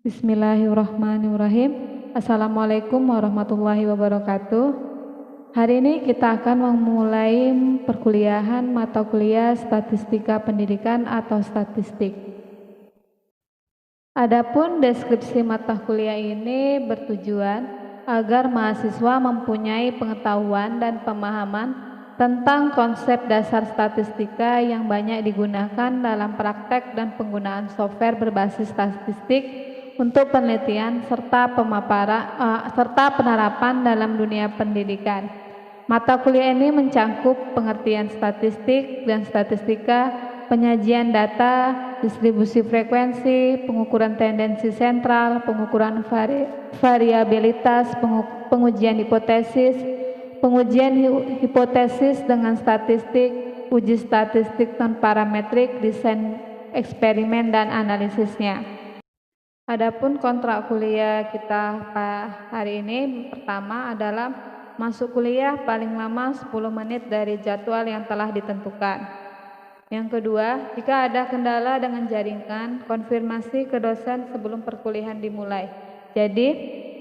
Bismillahirrahmanirrahim. Assalamualaikum warahmatullahi wabarakatuh. Hari ini kita akan memulai perkuliahan mata kuliah Statistika Pendidikan atau Statistik. Adapun deskripsi mata kuliah ini bertujuan agar mahasiswa mempunyai pengetahuan dan pemahaman tentang konsep dasar statistika yang banyak digunakan dalam praktek dan penggunaan software berbasis statistik untuk penelitian serta penerapan dalam dunia pendidikan. Mata kuliah ini mencakup pengertian statistik dan statistika, penyajian data, distribusi frekuensi, pengukuran tendensi sentral, pengukuran variabilitas, pengujian hipotesis dengan statistik, uji statistik non parametrik, desain eksperimen dan analisisnya. Adapun kontrak kuliah kita hari ini pertama adalah masuk kuliah paling lama 10 menit dari jadwal yang telah ditentukan. Yang kedua, jika ada kendala dengan jaringan, konfirmasi ke dosen sebelum perkuliahan dimulai. Jadi,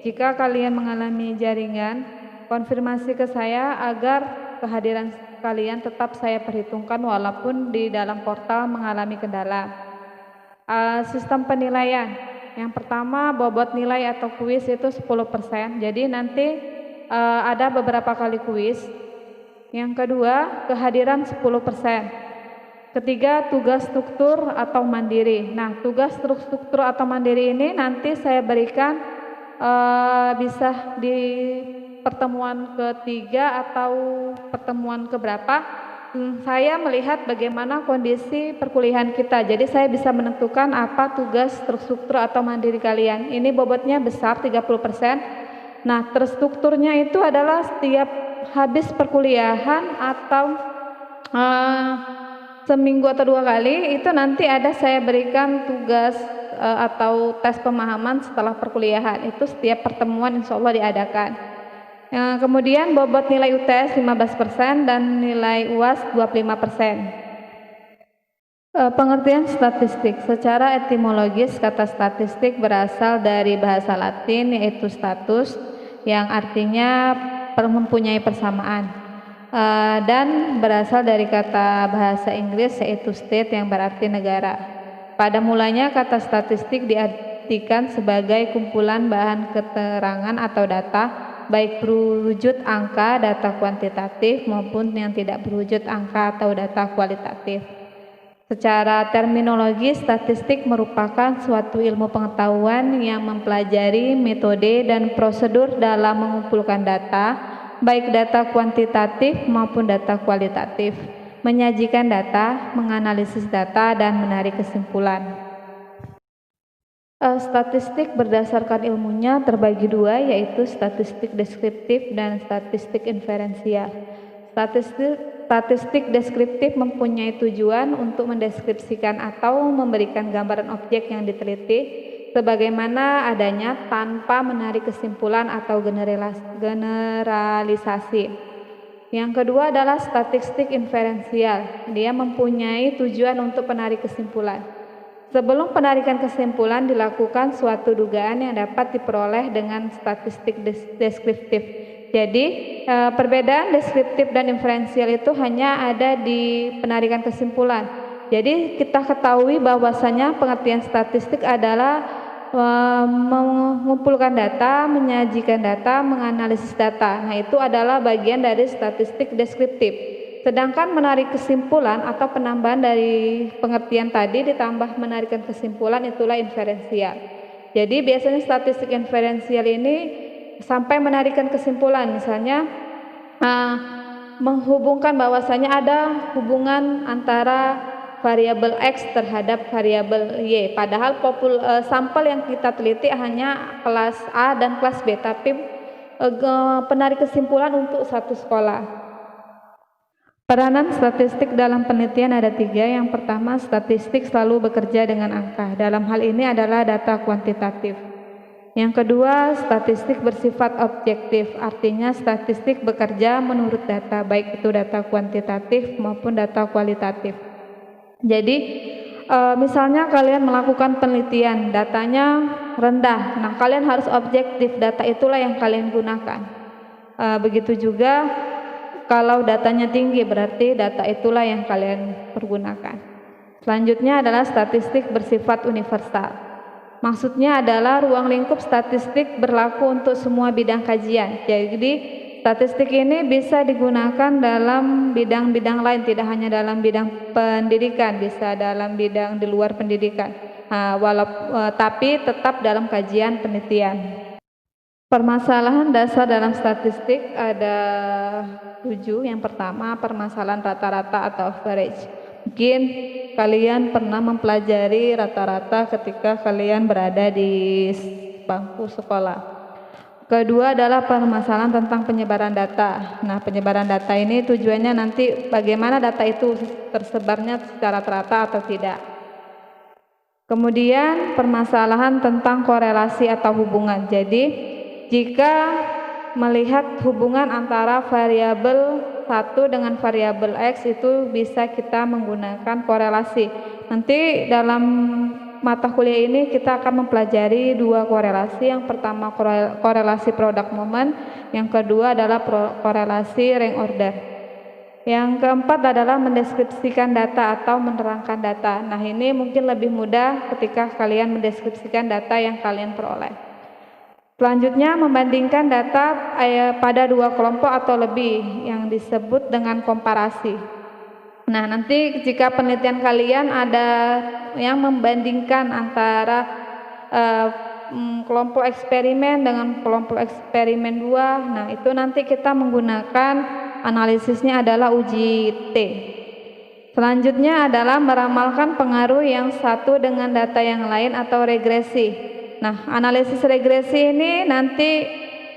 jika kalian mengalami jaringan, konfirmasi ke saya agar kehadiran kalian tetap saya perhitungkan walaupun di dalam portal mengalami kendala. Sistem penilaian. Yang pertama, bobot nilai atau kuis itu 10%. Jadi nanti ada beberapa kali kuis. Yang kedua, kehadiran 10%. Ketiga, tugas struktur atau mandiri. Nah, tugas struktur atau mandiri ini nanti saya berikan bisa di pertemuan ketiga atau pertemuan keberapa. Saya melihat bagaimana kondisi perkuliahan kita. Jadi saya bisa menentukan apa tugas terstruktur atau mandiri kalian. Ini bobotnya besar 30%. Nah, terstrukturnya itu adalah setiap habis perkuliahan atau seminggu atau 2 kali itu nanti ada saya berikan tugas atau tes pemahaman setelah perkuliahan. Itu setiap pertemuan insya Allah diadakan. Kemudian bobot nilai UTS 15% dan nilai UAS 25%. Pengertian statistik. Secara etimologis kata statistik berasal dari bahasa Latin yaitu status yang artinya mempunyai persamaan. Dan berasal dari kata bahasa Inggris yaitu state yang berarti negara. Pada mulanya kata statistik diartikan sebagai kumpulan bahan keterangan atau data baik berwujud angka, data kuantitatif maupun yang tidak berwujud angka atau data kualitatif. Secara terminologi, statistik merupakan suatu ilmu pengetahuan yang mempelajari metode dan prosedur dalam mengumpulkan data, baik data kuantitatif maupun data kualitatif, menyajikan data, menganalisis data, dan menarik kesimpulan. Statistik berdasarkan ilmunya terbagi 2, yaitu statistik deskriptif dan statistik inferensial. Statistik deskriptif mempunyai tujuan untuk mendeskripsikan atau memberikan gambaran objek yang diteliti sebagaimana adanya tanpa menarik kesimpulan atau generalisasi. Yang kedua adalah statistik inferensial. Dia mempunyai tujuan untuk menarik kesimpulan. Sebelum penarikan kesimpulan dilakukan suatu dugaan yang dapat diperoleh dengan statistik deskriptif. Jadi perbedaan deskriptif dan inferensial itu hanya ada di penarikan kesimpulan. Jadi kita ketahui bahwasanya pengertian statistik adalah mengumpulkan data, menyajikan data, menganalisis data. Nah, itu adalah bagian dari statistik deskriptif. Sedangkan menarik kesimpulan atau penambahan dari pengertian tadi ditambah menarikan kesimpulan itulah inferensial. Jadi biasanya statistik inferensial ini sampai menarikan kesimpulan, misalnya menghubungkan bahwasanya ada hubungan antara variabel X terhadap variabel Y. Padahal sampel yang kita teliti hanya kelas A dan kelas B, tapi penarik kesimpulan untuk satu sekolah. Peranan statistik dalam penelitian ada 3. Yang pertama, statistik selalu bekerja dengan angka. Dalam hal ini adalah data kuantitatif. Yang kedua, statistik bersifat objektif. Artinya statistik bekerja menurut data, baik itu data kuantitatif maupun data kualitatif. Jadi misalnya kalian melakukan penelitian, datanya rendah. Nah, kalian harus objektif, data itulah yang kalian gunakan. Begitu juga kalau datanya tinggi, berarti data itulah yang kalian pergunakan. Selanjutnya adalah statistik bersifat universal. Maksudnya adalah ruang lingkup statistik berlaku untuk semua bidang kajian. Jadi statistik ini bisa digunakan dalam bidang-bidang lain, tidak hanya dalam bidang pendidikan, bisa dalam bidang di luar pendidikan. Tapi tetap dalam kajian penelitian. Permasalahan dasar dalam statistik ada 7. Yang pertama, permasalahan rata-rata atau average. Mungkin kalian pernah mempelajari rata-rata ketika kalian berada di bangku sekolah. Kedua adalah permasalahan tentang penyebaran data. Nah, penyebaran data ini tujuannya nanti bagaimana data itu tersebarnya secara rata atau tidak. Kemudian permasalahan tentang korelasi atau hubungan. Jadi jika melihat hubungan antara variabel 1 dengan variabel X itu bisa kita menggunakan korelasi. Nanti dalam mata kuliah ini kita akan mempelajari 2 korelasi. Yang pertama korelasi product moment, yang kedua adalah korelasi rank order. Yang keempat adalah mendeskripsikan data atau menerangkan data. Nah, ini mungkin lebih mudah ketika kalian mendeskripsikan data yang kalian peroleh. Selanjutnya membandingkan data pada 2 kelompok atau lebih yang disebut dengan komparasi. Nah, nanti jika penelitian kalian ada yang membandingkan antara kelompok eksperimen dengan kelompok eksperimen 2, nah itu nanti kita menggunakan analisisnya adalah uji T. Selanjutnya adalah meramalkan pengaruh yang satu dengan data yang lain atau regresi. Nah, analisis regresi ini nanti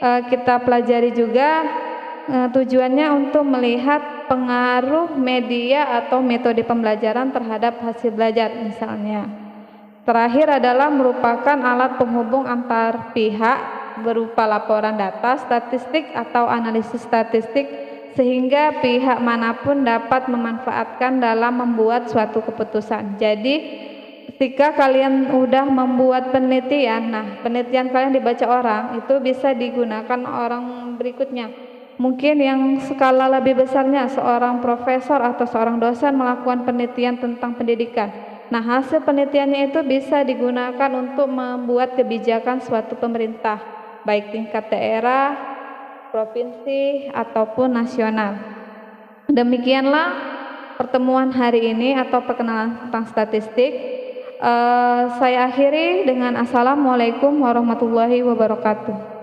kita pelajari juga, tujuannya untuk melihat pengaruh media atau metode pembelajaran terhadap hasil belajar misalnya. Terakhir adalah merupakan alat penghubung antar pihak berupa laporan data, statistik atau analisis statistik sehingga pihak manapun dapat memanfaatkan dalam membuat suatu keputusan. Jadi ketika kalian udah membuat penelitian, nah penelitian kalian dibaca orang, itu bisa digunakan orang berikutnya. Mungkin yang skala lebih besarnya seorang profesor atau seorang dosen melakukan penelitian tentang pendidikan. Nah, hasil penelitiannya itu bisa digunakan untuk membuat kebijakan suatu pemerintah, baik tingkat daerah, provinsi, ataupun nasional. Demikianlah pertemuan hari ini atau perkenalan tentang statistik. Saya akhiri dengan assalamualaikum warahmatullahi wabarakatuh.